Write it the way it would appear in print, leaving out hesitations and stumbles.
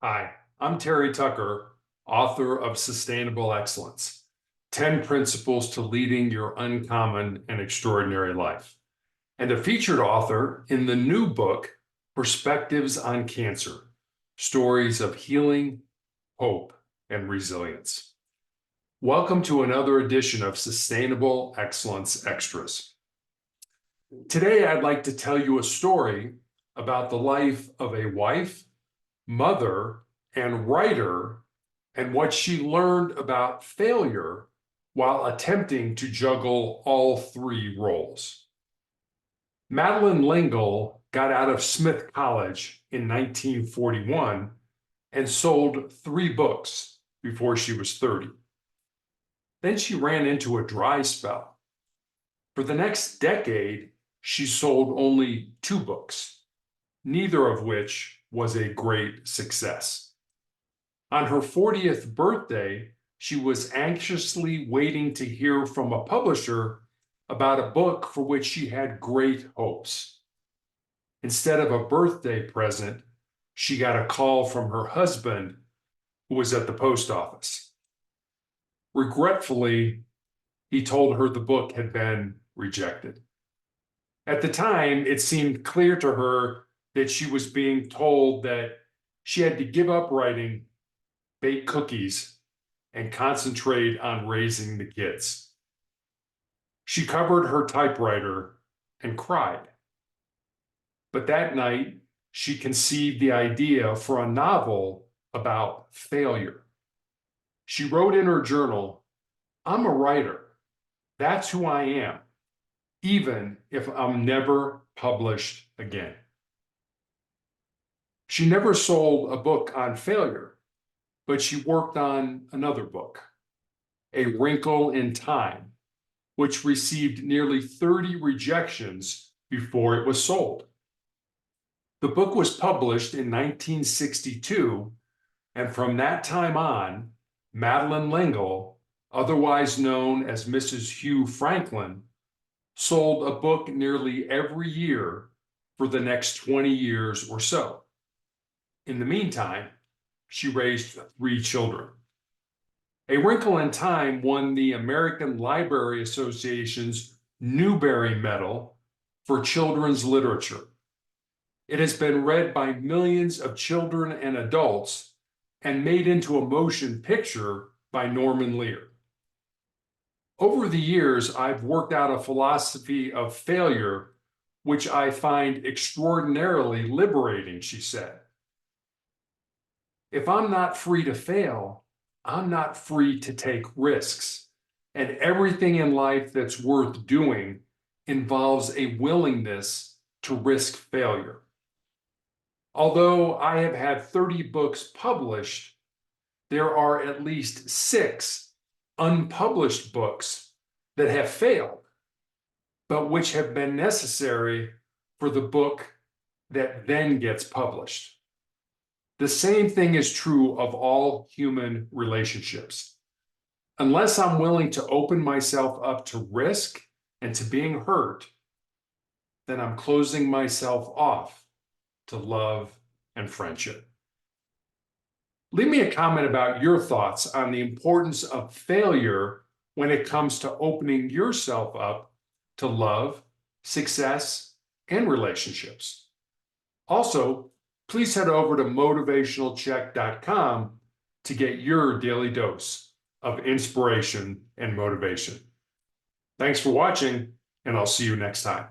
Hi, I'm Terry Tucker, author of Sustainable Excellence: 10 Principles to Leading Your Uncommon and Extraordinary Life, and a featured author in the new book, Perspectives on Cancer: Stories of Healing, Hope, and Resilience. Welcome to another edition of Sustainable Excellence Extras. Today, I'd like to tell you a story about the life of a wife, mother, and writer, and what she learned about failure while attempting to juggle all three roles. Madeleine L'Engle got out of Smith College in 1941 and sold 3 books before she was 30. Then she ran into a dry spell. For the next decade, she sold only 2 books, neither of which was a great success. On her 40th birthday, she was anxiously waiting to hear from a publisher about a book for which she had great hopes. Instead of a birthday present, she got a call from her husband, who was at the post office. Regretfully, he told her the book had been rejected. At the time, it seemed clear to her that she was being told that she had to give up writing, bake cookies, and concentrate on raising the kids. She covered her typewriter and cried. But that night, she conceived the idea for a novel about failure. She wrote in her journal, "I'm a writer. That's who I am, even if I'm never published again." She never sold a book on failure, but she worked on another book, A Wrinkle in Time, which received nearly 30 rejections before it was sold. The book was published in 1962, and from that time on, Madeleine L'Engle, otherwise known as Mrs. Hugh Franklin, sold a book nearly every year for the next 20 years or so. In the meantime, she raised 3 children. A Wrinkle in Time won the American Library Association's Newbery Medal for children's literature. It has been read by millions of children and adults and made into a motion picture by Norman Lear. Over the years, I've worked out a philosophy of failure, which I find extraordinarily liberating, she said. If I'm not free to fail, I'm not free to take risks. And everything in life that's worth doing involves a willingness to risk failure. Although I have had 30 books published, there are at least 6 unpublished books that have failed, but which have been necessary for the book that then gets published. The same thing is true of all human relationships. Unless I'm willing to open myself up to risk and to being hurt, then I'm closing myself off to love and friendship. Leave me a comment about your thoughts on the importance of failure when it comes to opening yourself up to love, success, and relationships. Also, please head over to motivationalcheck.com to get your daily dose of inspiration and motivation. Thanks for watching, and I'll see you next time.